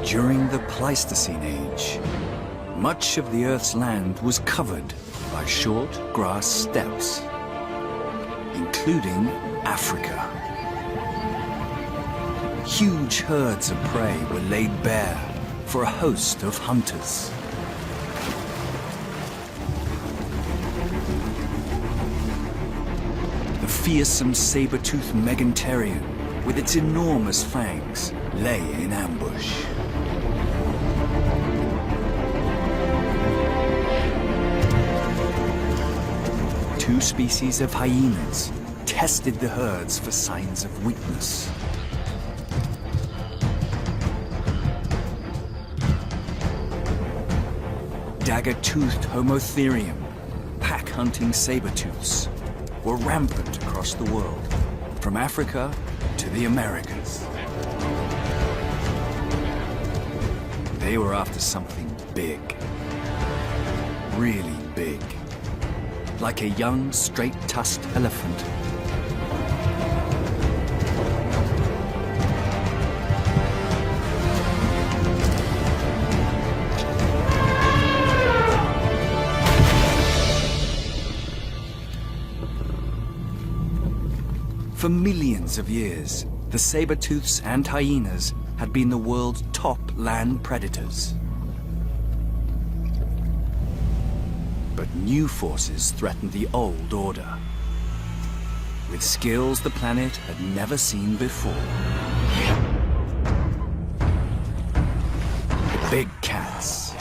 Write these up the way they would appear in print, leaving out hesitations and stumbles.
During the Pleistocene Age, much of the Earth's land was covered by short grass steppes, including Africa. Huge herds of prey were laid bare for a host of hunters. The fearsome saber-toothed Megantereon, with its enormous fangs, lay in ambush. Two species of hyenas tested the herds for signs of weakness. Dagger-toothed Homotherium, pack-hunting saber-tooths, were rampant across the world, from Africa to the Americas. They were after something big, really big. Like a young, straight-tusked elephant. For millions of years, the saber-tooths and hyenas had been the world's top land predators. But new forces threatened the old order, with skills the planet had never seen before. The big cats.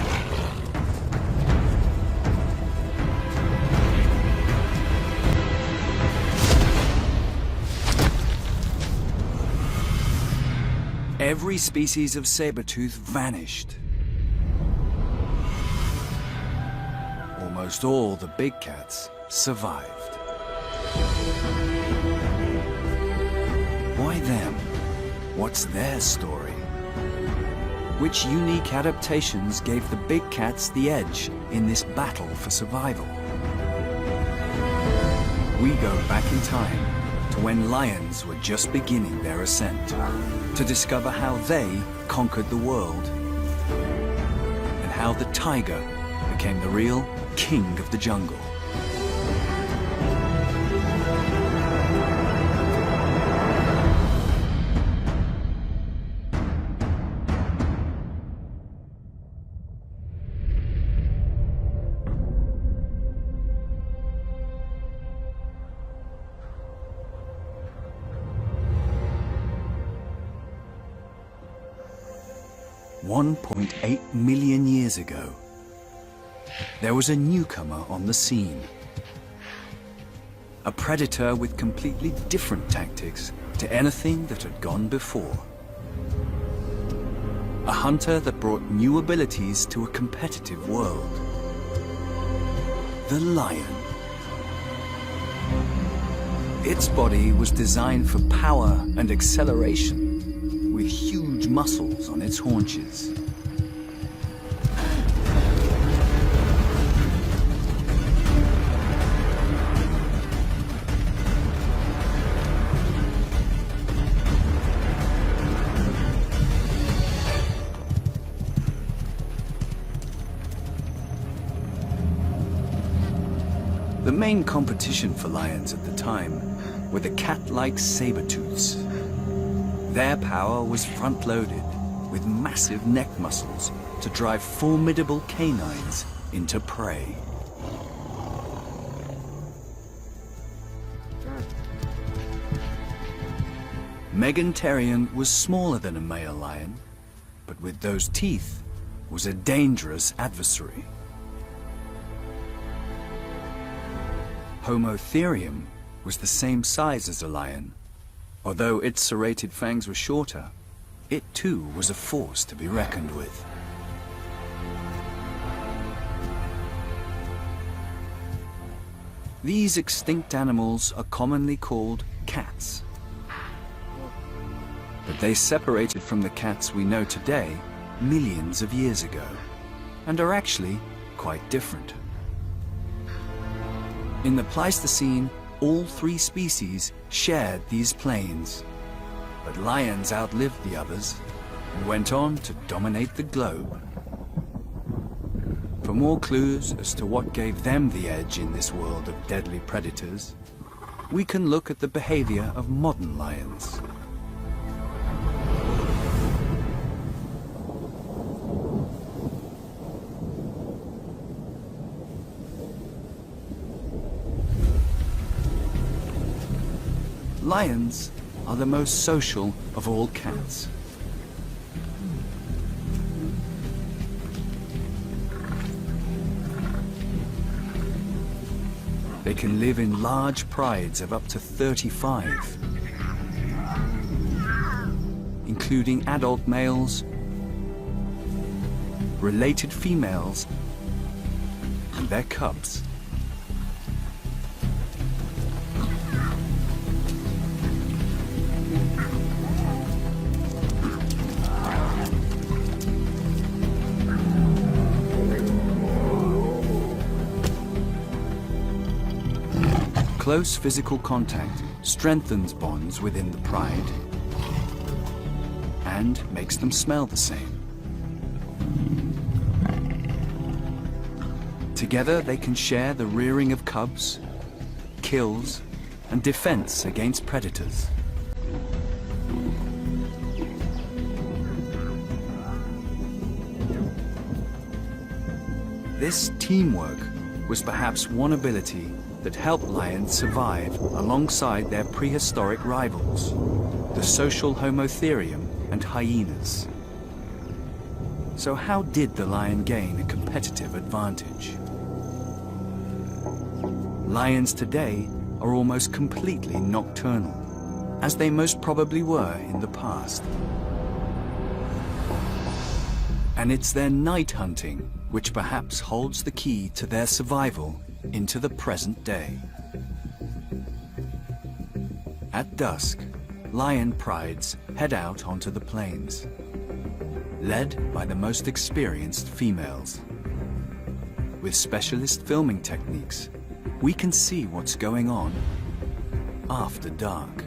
Every species of saber-tooth vanished. Almost all the big cats survived. Why them? What's their story? Which unique adaptations gave the big cats the edge in this battle for survival? We go back in time to when lions were just beginning their ascent, to discover how they conquered the world, and how the tiger became the real king of the jungle. $1.8 million years ago, there was a newcomer on the scene. A predator with completely different tactics to anything that had gone before. A hunter that brought new abilities to a competitive world. The lion. Its body was designed for power and acceleration, with huge muscles on its haunches. The main competition for lions at the time were the cat-like saber-tooths. Their power was front-loaded, with massive neck muscles to drive formidable canines into prey. Megantereon was smaller than a male lion, but with those teeth was a dangerous adversary. Homotherium was the same size as a lion. Although its serrated fangs were shorter, it too was a force to be reckoned with. These extinct animals are commonly called cats. But they separated from the cats we know today millions of years ago, and are actually quite different. In the Pleistocene, all three species shared these plains, but lions outlived the others and went on to dominate the globe. For more clues as to what gave them the edge in this world of deadly predators, we can look at the behavior of modern lions. Lions are the most social of all cats. They can live in large prides of up to 35, including adult males, related females, and their cubs. Close physical contact strengthens bonds within the pride and makes them smell the same. Together they can share the rearing of cubs, kills, and defense against predators. This teamwork was perhaps one ability that helped lions survive alongside their prehistoric rivals, the social Homotherium and hyenas. So how did the lion gain a competitive advantage? Lions today are almost completely nocturnal, as they most probably were in the past. And it's their night hunting which perhaps holds the key to their survival into the present day. At dusk, lion prides head out onto the plains, led by the most experienced females. With specialist filming techniques, we can see what's going on after dark.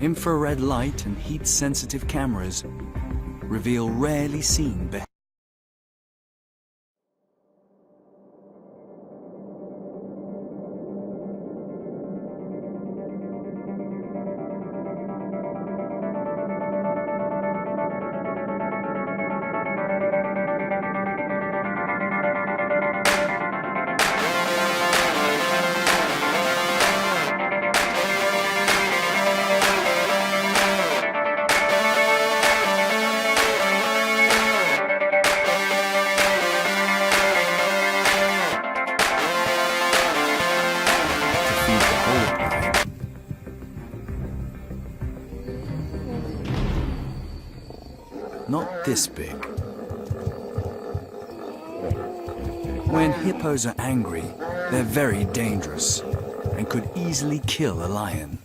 Infrared light and heat-sensitive cameras reveal rarely seen behavior. Not this big. When hippos are angry, they're very dangerous and could easily kill a lion.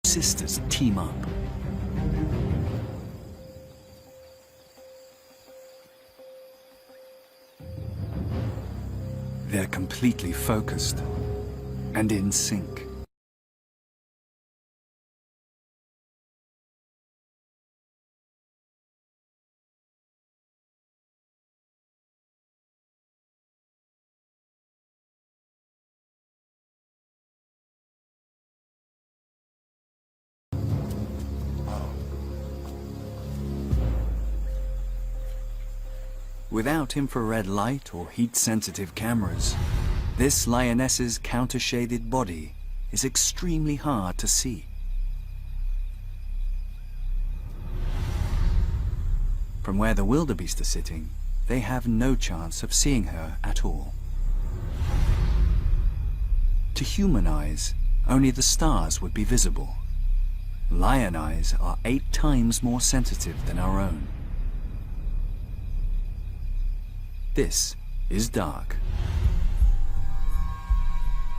Sisters team up. They're completely focused and in sync. Without infrared light or heat-sensitive cameras, this lioness's counter-shaded body is extremely hard to see. From where the wildebeest are sitting, they have no chance of seeing her at all. To human eyes, only the stars would be visible. Lion eyes are 8 times more sensitive than our own. This is dark.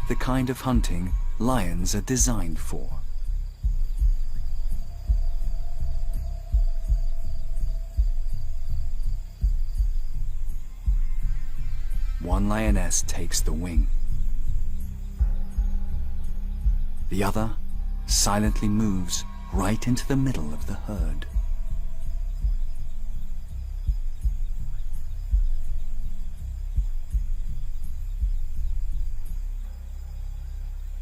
The kind of hunting lions are designed for. One lioness takes the wing. The other silently moves right into the middle of the herd.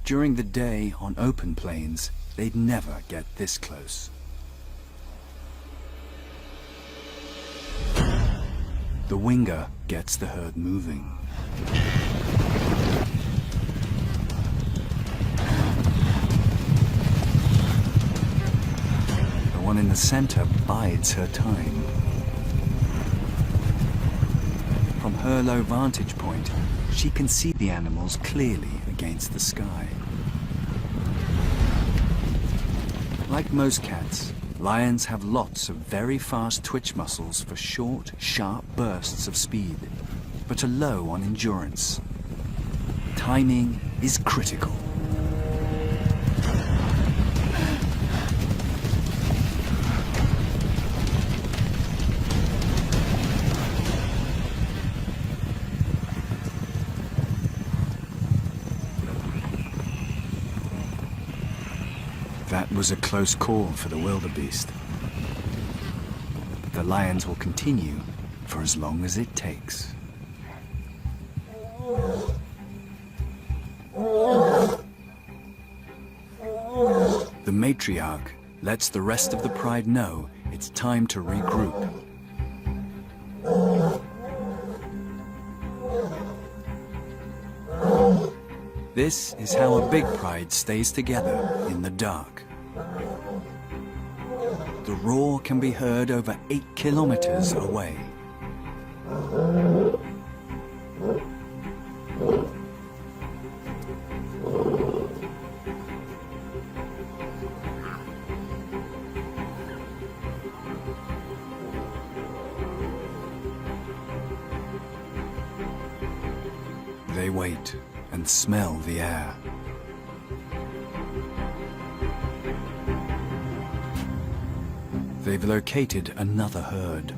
During the day on open plains, they'd never get this close. The winger gets the herd moving. The one in the center bides her time. From her low vantage point, she can see the animals clearly against the sky. Like most cats, lions have lots of very fast twitch muscles for short, sharp bursts of speed, but are low on endurance. Timing is critical. That was a close call for the wildebeest. But the lions will continue for as long as it takes. The matriarch lets the rest of the pride know it's time to regroup. This is how a big pride stays together in the dark. The roar can be heard over 8 kilometers away. They wait and smell the air. They've located another herd.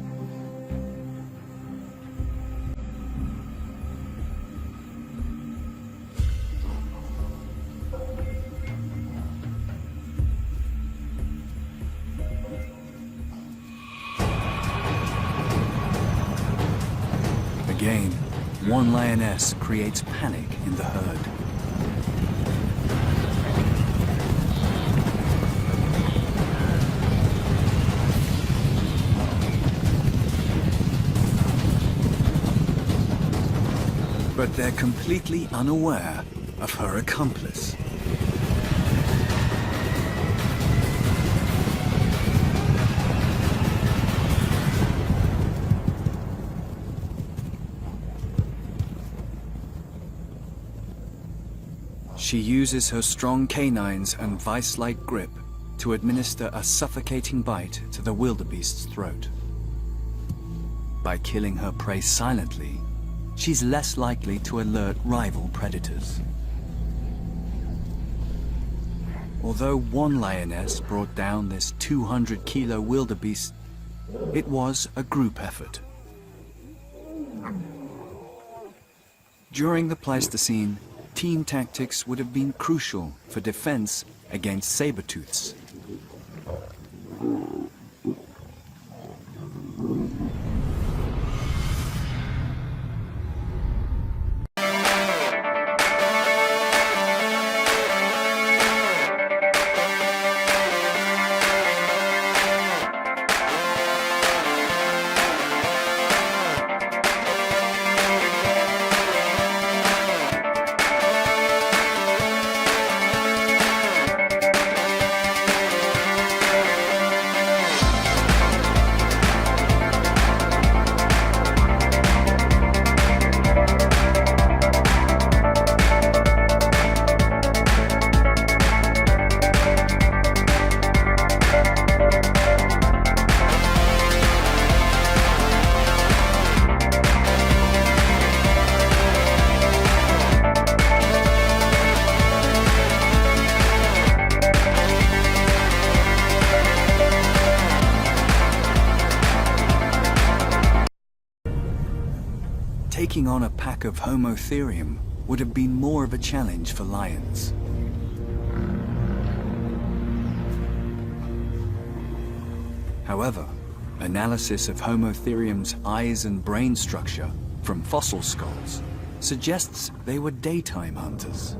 Again, one lioness creates panic in the herd. But they're completely unaware of her accomplice. She uses her strong canines and vice-like grip to administer a suffocating bite to the wildebeest's throat. By killing her prey silently, she's less likely to alert rival predators. Although one lioness brought down this 200-kilo wildebeest, it was a group effort. During the Pleistocene, team tactics would have been crucial for defense against saber-tooths. taking on a pack of Homotherium would have been more of a challenge for lions. However, analysis of Homotherium's eyes and brain structure from fossil skulls suggests they were daytime hunters.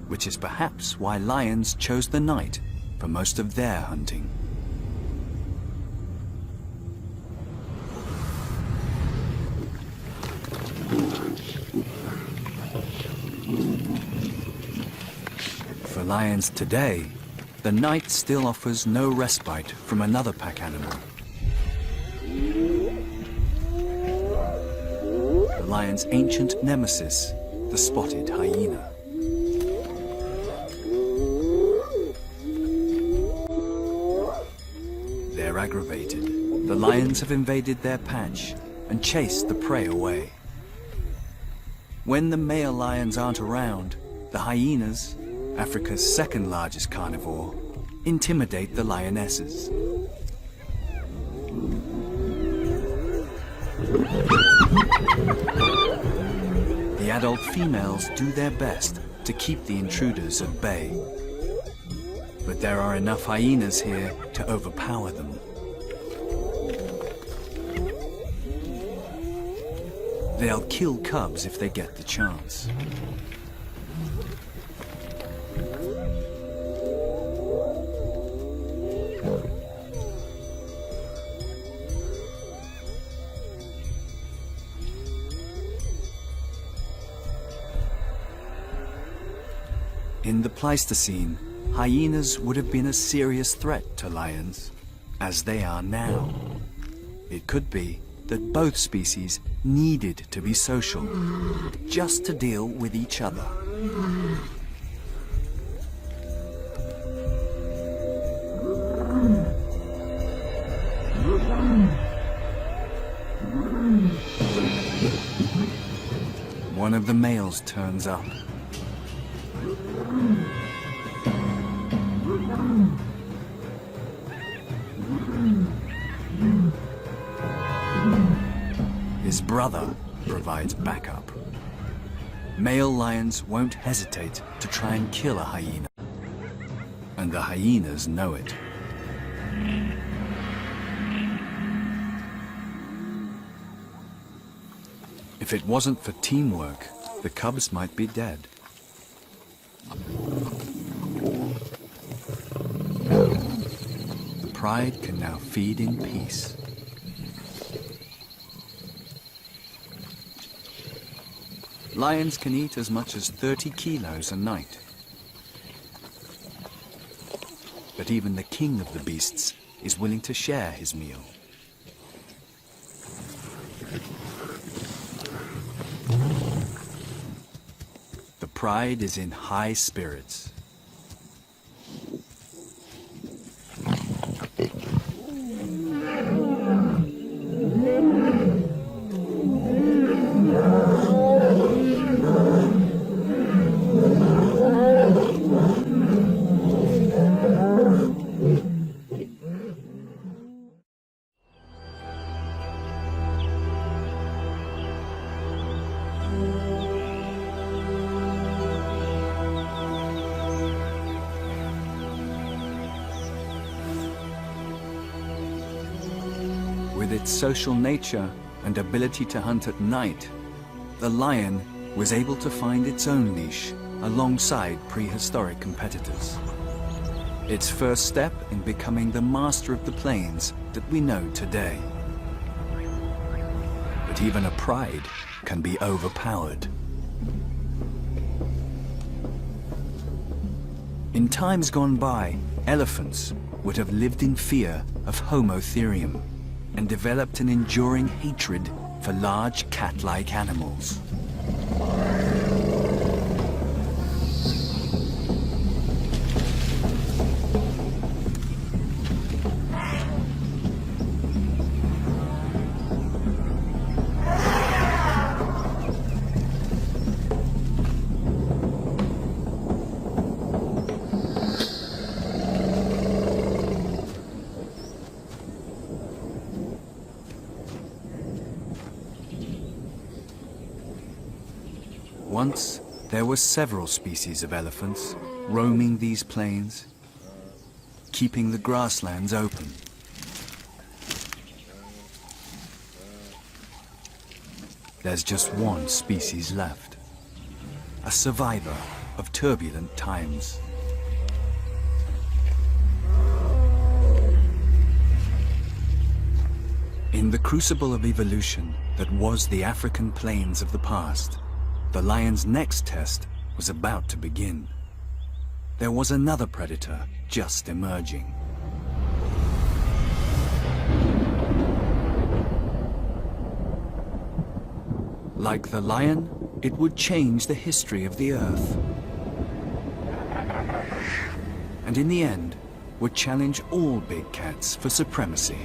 Which is perhaps why lions chose the night for most of their hunting. For lions today, the night still offers no respite from another pack animal. The lion's ancient nemesis, the spotted hyena. They're aggravated. The lions have invaded their patch and chased the prey away. When the male lions aren't around, the hyenas, Africa's second largest carnivore, intimidate the lionesses. The adult females do their best to keep the intruders at bay. But there are enough hyenas here to overpower them. They'll kill cubs if they get the chance. In the Pleistocene, hyenas would have been a serious threat to lions, as they are now. It could be that both species needed to be social, just to deal with each other. One of the males turns up. His brother provides backup. Male lions won't hesitate to try and kill a hyena. And the hyenas know it. If it wasn't for teamwork, the cubs might be dead. The pride can now feed in peace. Lions can eat as much as 30 kilos a night. But even the king of the beasts is willing to share his meal. The pride is in high spirits. With its social nature and ability to hunt at night, the lion was able to find its own niche alongside prehistoric competitors. Its first step in becoming the master of the plains that we know today. But even a pride can be overpowered. In times gone by, elephants would have lived in fear of Homotherium and developed an enduring hatred for large cat-like animals. Once, there were several species of elephants roaming these plains, keeping the grasslands open. There's just one species left, a survivor of turbulent times. In the crucible of evolution that was the African plains of the past, the lion's next test was about to begin. There was another predator just emerging. Like the lion, it would change the history of the earth. And in the end, would challenge all big cats for supremacy.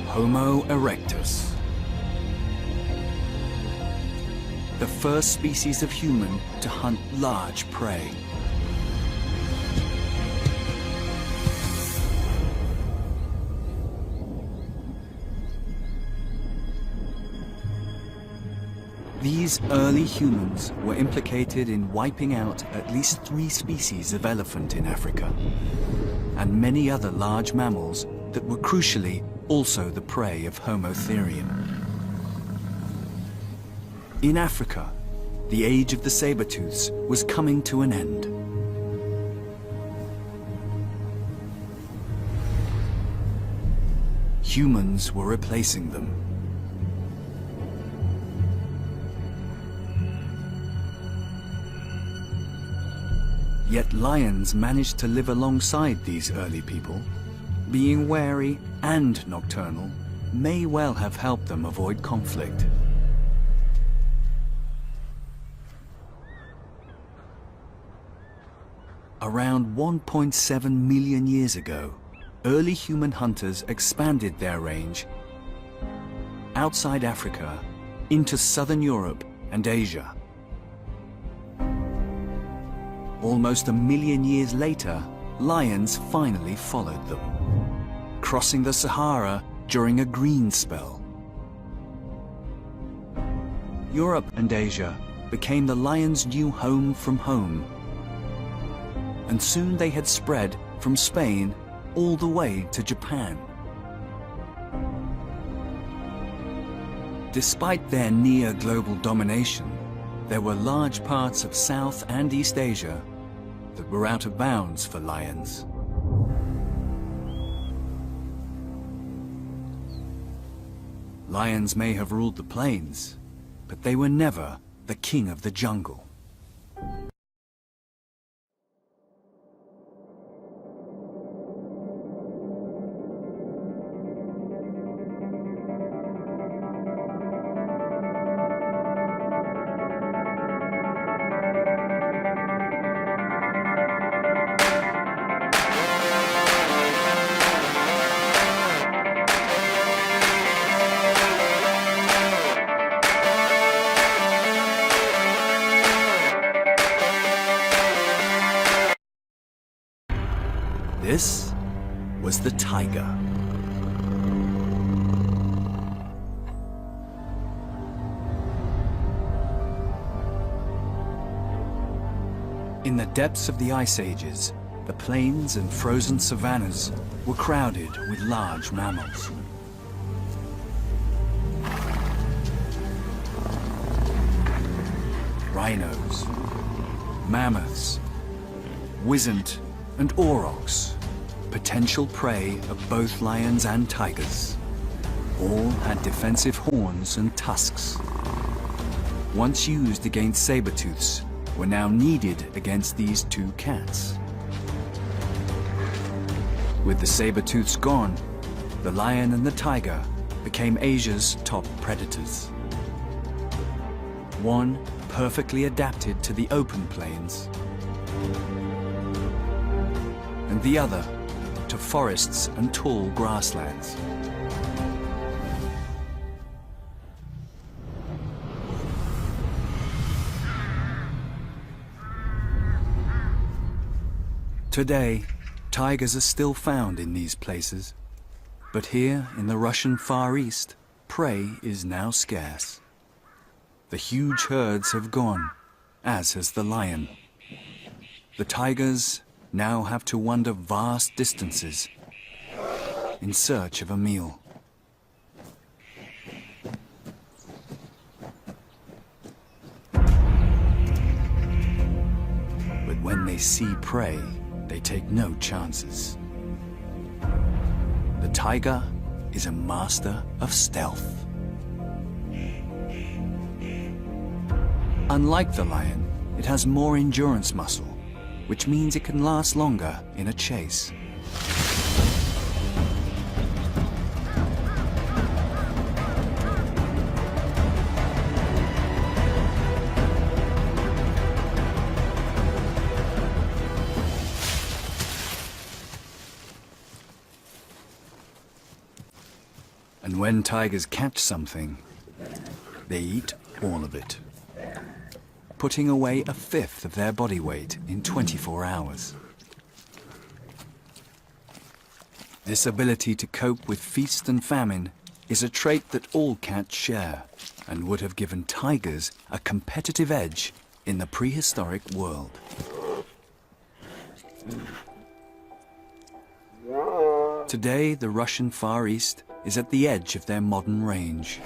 Homo erectus. The first species of human to hunt large prey. These early humans were implicated in wiping out at least 3 species of elephant in Africa, and many other large mammals that were crucially also the prey of Homo therium. In Africa, the age of the saber-tooths was coming to an end. Humans were replacing them. Yet lions managed to live alongside these early people. Being wary and nocturnal may well have helped them avoid conflict. Around 1.7 million years ago, early human hunters expanded their range outside Africa into southern Europe and Asia. Almost a million years later, lions finally followed them, crossing the Sahara during a green spell. Europe and Asia became the lion's new home from home, and soon they had spread from Spain all the way to Japan. Despite their near global domination, there were large parts of South and East Asia that were out of bounds for lions. Lions may have ruled the plains, but they were never the king of the jungle. This was the tiger. In the depths of the ice ages, the plains and frozen savannas were crowded with large mammals. Rhinos, mammoths, wisent, and aurochs, potential prey of both lions and tigers. All had defensive horns and tusks. Once used against saber-tooths, were now needed against these 2 cats. With the saber-tooths gone, the lion and the tiger became Asia's top predators. One perfectly adapted to the open plains, and the other to forests and tall grasslands. Today, tigers are still found in these places, but here in the Russian Far East, prey is now scarce. The huge herds have gone, as has the lion. The tigers now have to wander vast distances in search of a meal. But when they see prey, they take no chances. The tiger is a master of stealth. Unlike the lion, it has more endurance muscle, which means it can last longer in a chase. And when tigers catch something, they eat all of it, putting away a fifth of their body weight in 24 hours. This ability to cope with feast and famine is a trait that all cats share and would have given tigers a competitive edge in the prehistoric world. Today, the Russian Far East is at the edge of their modern range.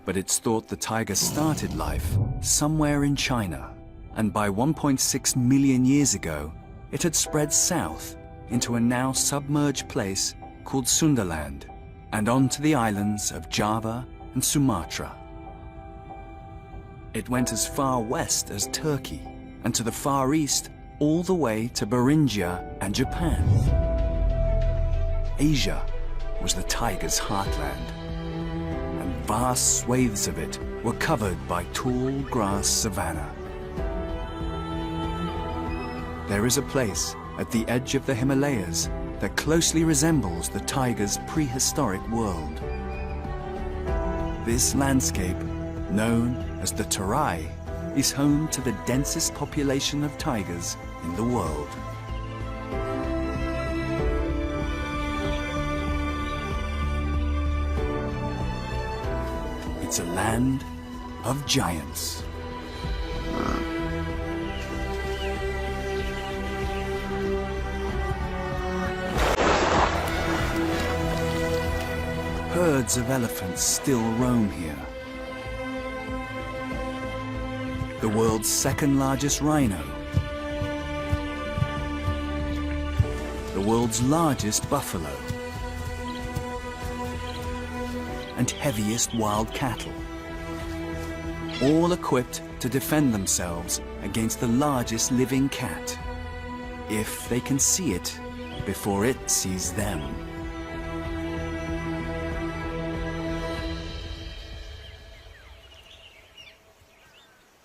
But it's thought the tiger started life somewhere in China, and by 1.6 million years ago, it had spread south into a now submerged place called Sundaland, and onto the islands of Java and Sumatra. It went as far west as Turkey, and to the Far East all the way to Beringia and Japan. Asia was the tiger's heartland, and vast swathes of it were covered by tall grass savanna. There is a place at the edge of the Himalayas that closely resembles the tiger's prehistoric world. This landscape, known as the Tarai, is home to the densest population of tigers in the world. It's a land of giants. Herds of elephants still roam here. The world's second largest rhino. The world's largest buffalo. And heaviest wild cattle, all equipped to defend themselves against the largest living cat, if they can see it before it sees them.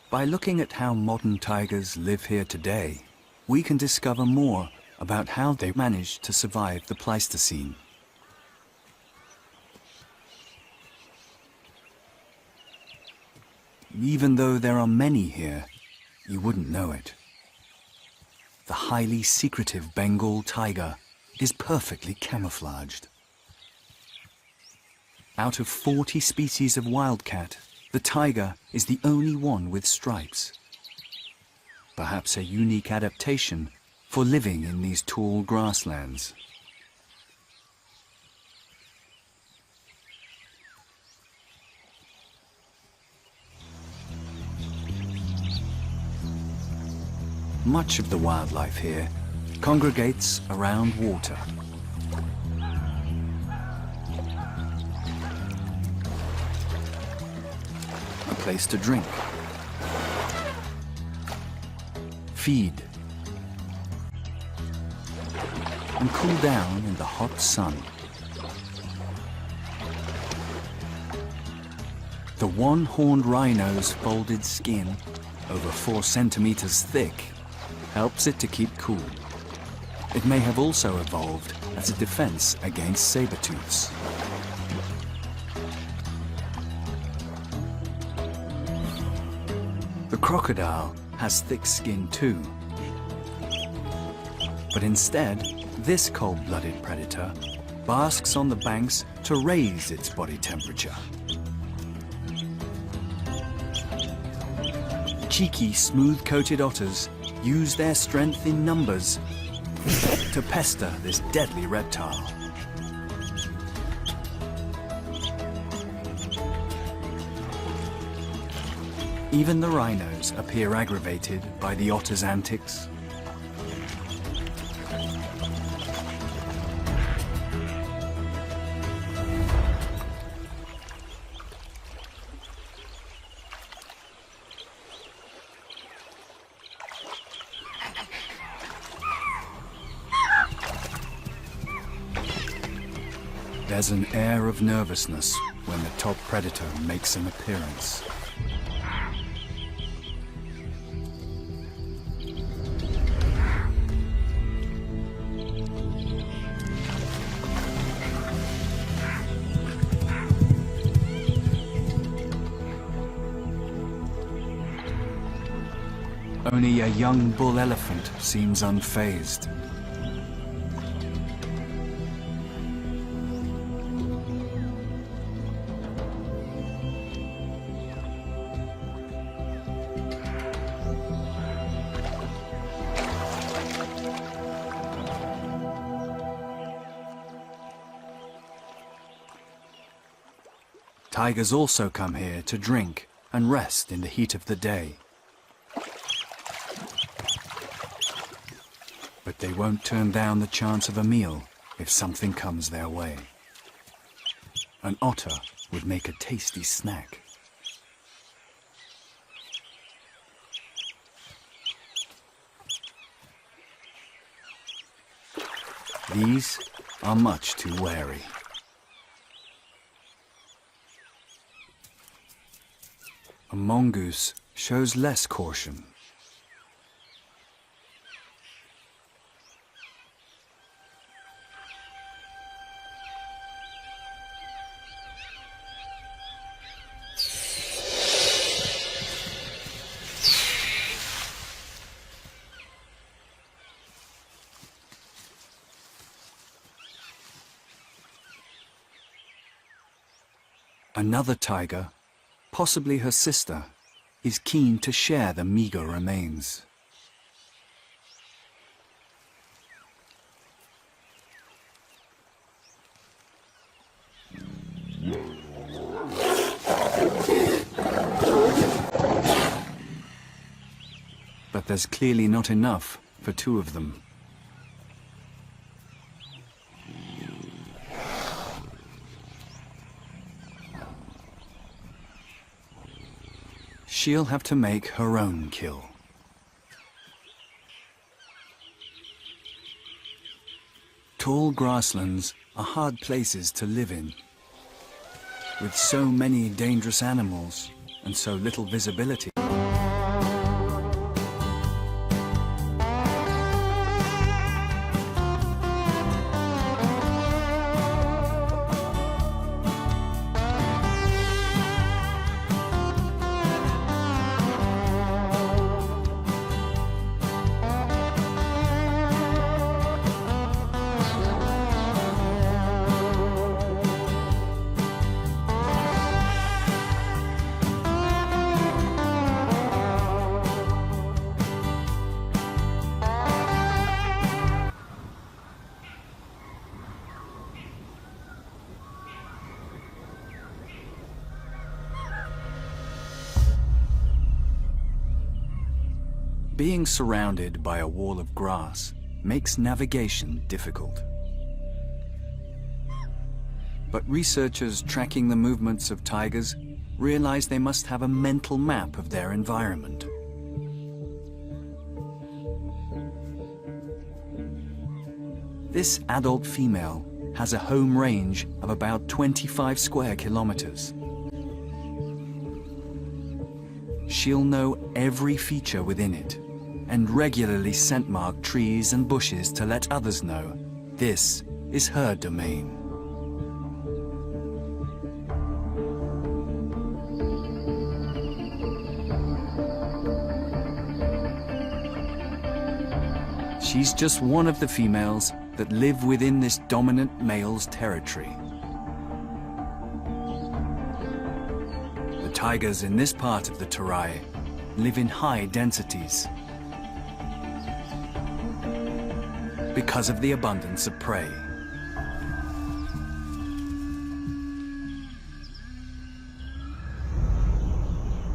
By looking at how modern tigers live here today, we can discover more about how they managed to survive the Pleistocene. Even though there are many here, you wouldn't know it. The highly secretive Bengal tiger is perfectly camouflaged. Out of 40 species of wildcat, the tiger is the only one with stripes. Perhaps a unique adaptation for living in these tall grasslands. Much of the wildlife here congregates around water. A place to drink, feed, and cool down in the hot sun. The one-horned rhino's folded skin, over 4 centimeters thick, helps it to keep cool. It may have also evolved as a defense against saber-tooths. The crocodile has thick skin too. But instead, this cold-blooded predator basks on the banks to raise its body temperature. Cheeky, smooth-coated otters use their strength in numbers to pester this deadly reptile. Even the rhinos appear aggravated by the otter's antics. There's an air of nervousness when the top predator makes an appearance. Only a young bull elephant seems unfazed. Tigers also come here to drink and rest in the heat of the day. But they won't turn down the chance of a meal if something comes their way. An otter would make a tasty snack. These are much too wary. A mongoose shows less caution. Another tiger, possibly her sister, is keen to share the meager remains. But there's clearly not enough for two of them. She'll have to make her own kill. Tall grasslands are hard places to live in. With so many dangerous animals and so little visibility. Being surrounded by a wall of grass makes navigation difficult. But researchers tracking the movements of tigers realize they must have a mental map of their environment. This adult female has a home range of about 25 square kilometers. She'll know every feature within it and regularly scent mark trees and bushes to let others know this is her domain. She's just one of the females that live within this dominant male's territory. The tigers in this part of the Terai live in high densities because of the abundance of prey.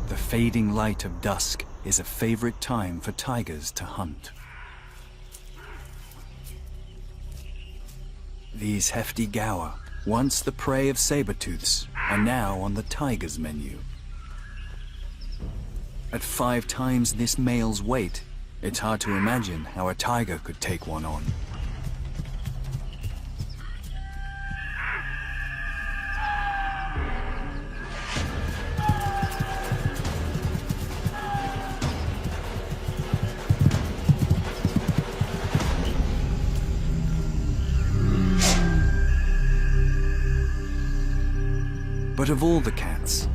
The fading light of dusk is a favorite time for tigers to hunt. These hefty gaur, once the prey of saber-tooths, are now on the tiger's menu. At 5 times this male's weight, it's hard to imagine how a tiger could take one on. But of all the cats,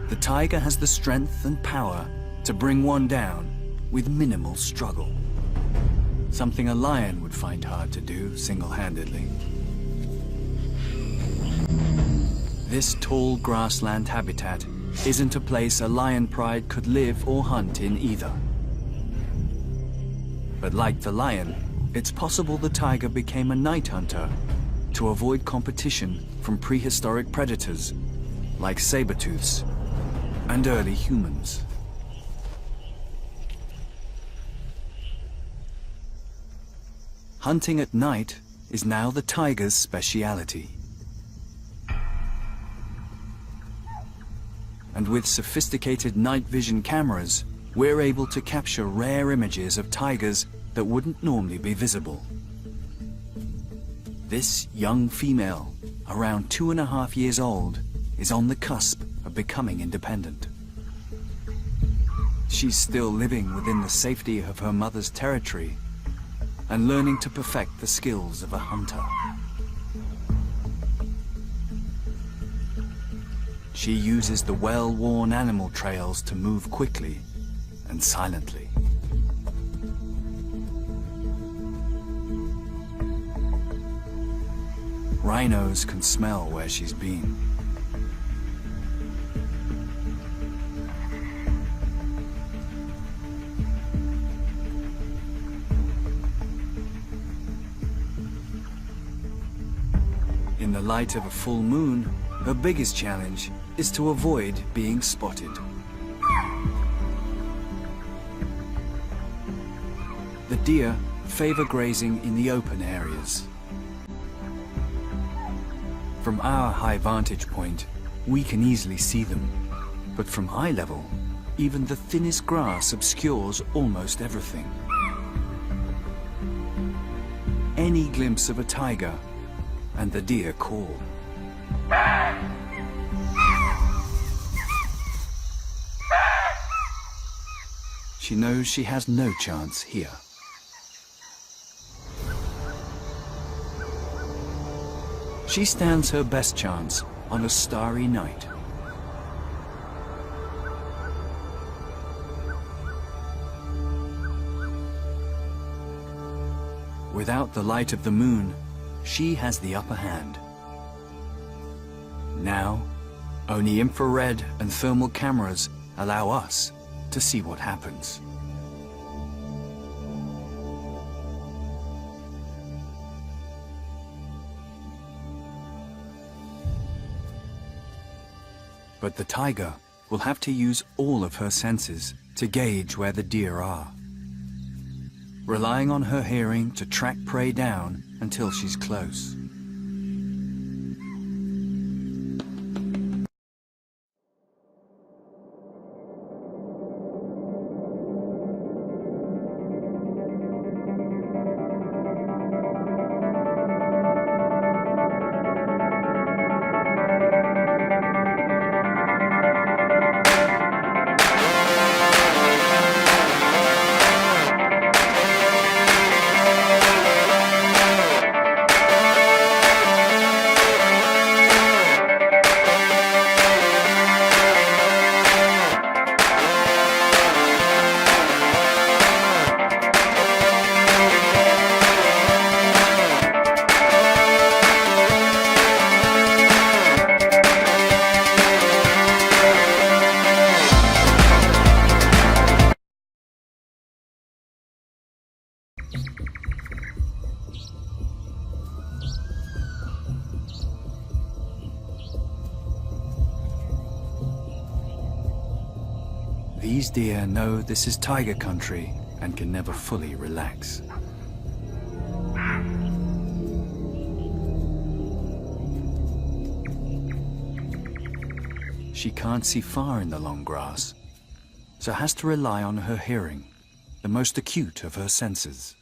the tiger has the strength and power to bring one down with minimal struggle. Something a lion would find hard to do single-handedly. This tall grassland habitat isn't a place a lion pride could live or hunt in either. But like the lion, it's possible the tiger became a night hunter to avoid competition from prehistoric predators like saber-tooths and early humans. Hunting at night is now the tiger's speciality. And with sophisticated night vision cameras, we're able to capture rare images of tigers that wouldn't normally be visible. This young female, around 2.5 years old, is on the cusp of becoming independent. She's still living within the safety of her mother's territory and learning to perfect the skills of a hunter. She uses the well-worn animal trails to move quickly and silently. Rhinos can smell where she's been. In the light of a full moon, her biggest challenge is to avoid being spotted. The deer favor grazing in the open areas. From our high vantage point, we can easily see them. But from eye level, even the thinnest grass obscures almost everything. Any glimpse of a tiger, and the deer call. She knows she has no chance here. She stands her best chance on a starry night. Without the light of the moon, she has the upper hand. Now, only infrared and thermal cameras allow us to see what happens. But the tiger will have to use all of her senses to gauge where the deer are, relying on her hearing to track prey down until she's close. These deer know this is tiger country and can never fully relax. She can't see far in the long grass, so has to rely on her hearing, the most acute of her senses.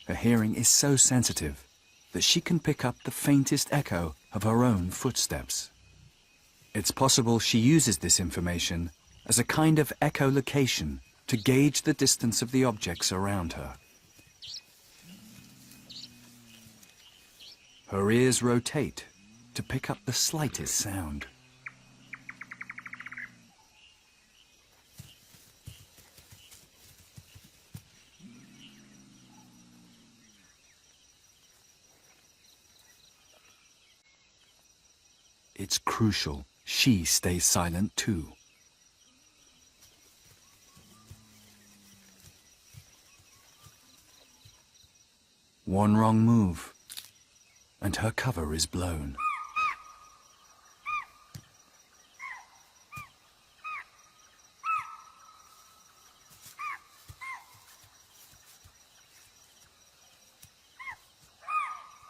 Her hearing is so sensitive that she can pick up the faintest echo of her own footsteps. It's possible she uses this information as a kind of echolocation to gauge the distance of the objects around her. Her ears rotate to pick up the slightest sound. It's crucial she stays silent too. One wrong move, and her cover is blown.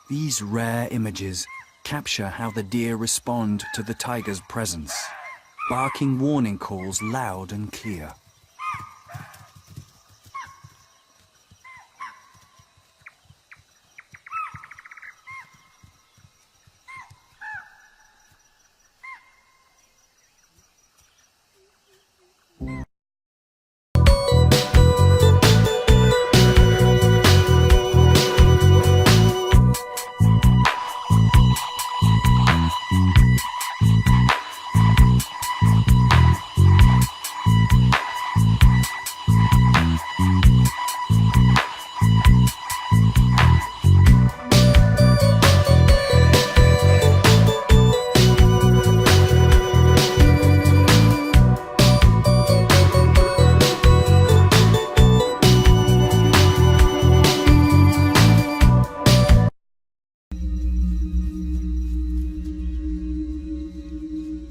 These rare images capture how the deer respond to the tiger's presence, barking warning calls loud and clear.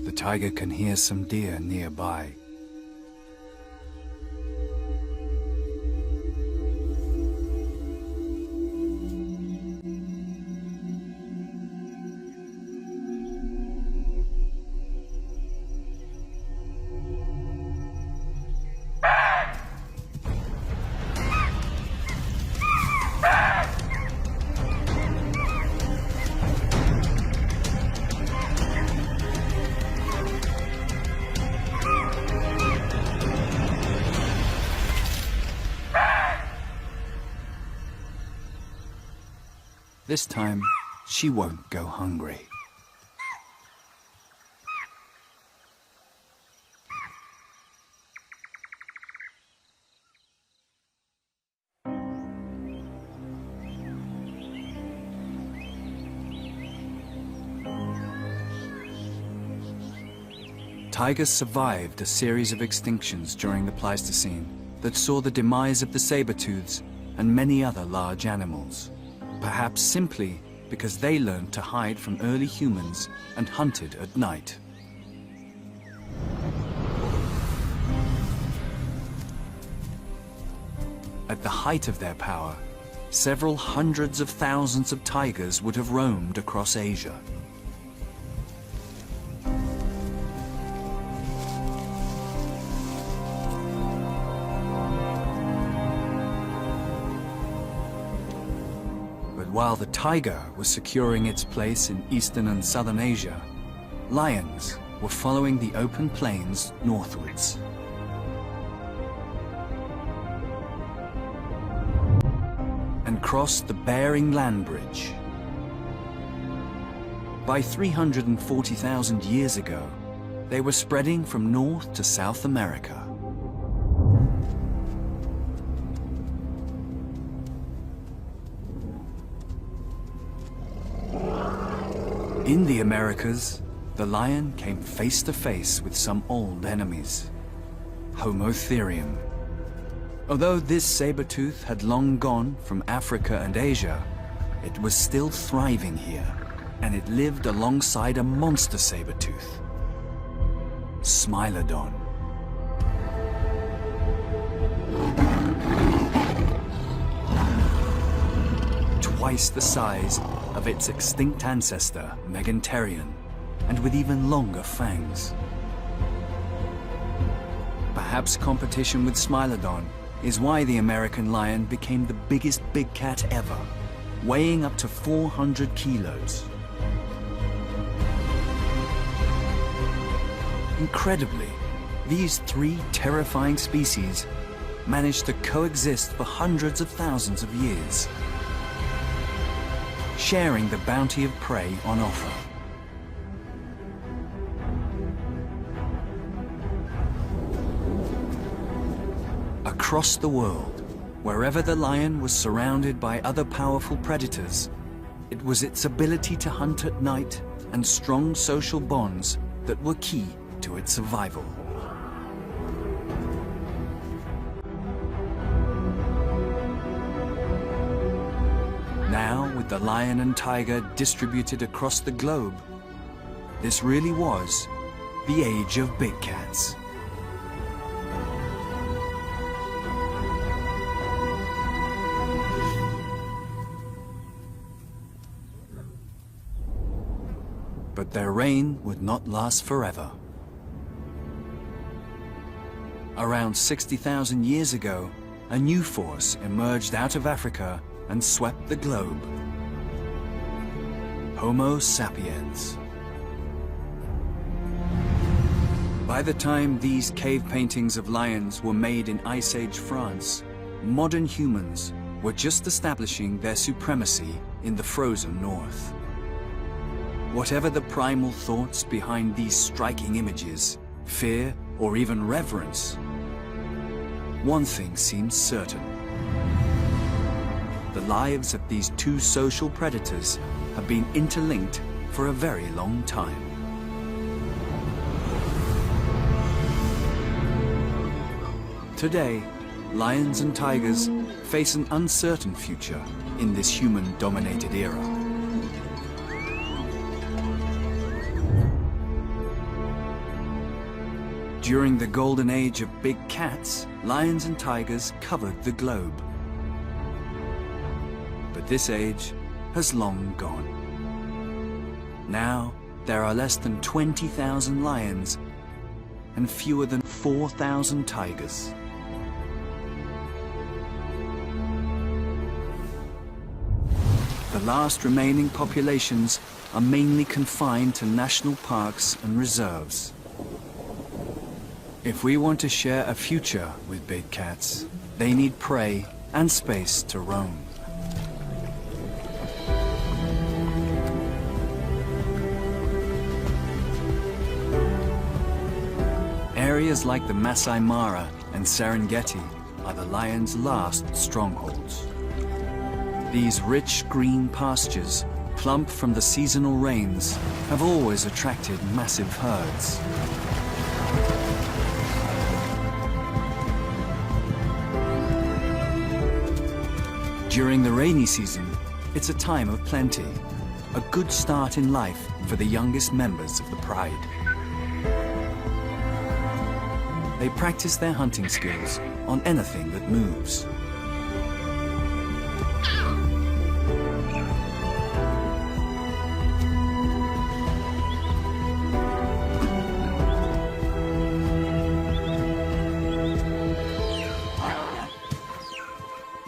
The tiger can hear some deer nearby. This time, she won't go hungry. Tigers survived a series of extinctions during the Pleistocene that saw the demise of the saber-tooths and many other large animals. Perhaps simply because they learned to hide from early humans and hunted at night. At the height of their power, several hundreds of thousands of tigers would have roamed across Asia. While the tiger was securing its place in Eastern and Southern Asia, lions were following the open plains northwards. And crossed the Bering Land Bridge. By 340,000 years ago, they were spreading from North to South America. In the Americas, the lion came face to face with some old enemies, Homotherium. Although this saber-tooth had long gone from Africa and Asia, it was still thriving here, and it lived alongside a monster saber-tooth, Smilodon. Twice the size of its extinct ancestor, Meganterion, and with even longer fangs. Perhaps competition with Smilodon is why the American lion became the biggest big cat ever, weighing up to 400 kilos. Incredibly, these three terrifying species managed to coexist for hundreds of thousands of years, sharing the bounty of prey on offer. Across the world, wherever the lion was surrounded by other powerful predators, it was its ability to hunt at night and strong social bonds that were key to its survival. Now, with the lion and tiger distributed across the globe, this really was the age of big cats. But their reign would not last forever. Around 60,000 years ago, a new force emerged out of Africa and swept the globe. Homo sapiens. By the time these cave paintings of lions were made in Ice Age France, modern humans were just establishing their supremacy in the frozen north. Whatever the primal thoughts behind these striking images, fear or even reverence, one thing seems certain. The lives of these two social predators have been interlinked for a very long time. Today, lions and tigers face an uncertain future in this human-dominated era. During the golden age of big cats, lions and tigers covered the globe. But this age has long gone. Now, there are less than 20,000 lions and fewer than 4,000 tigers. The last remaining populations are mainly confined to national parks and reserves. If we want to share a future with big cats, they need prey and space to roam. Areas like the Masai Mara and Serengeti are the lion's last strongholds. These rich green pastures, plump from the seasonal rains, have always attracted massive herds. During the rainy season, it's a time of plenty, a good start in life for the youngest members of the pride. They practice their hunting skills on anything that moves.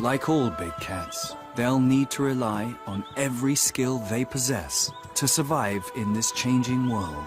Like all big cats, they'll need to rely on every skill they possess to survive in this changing world.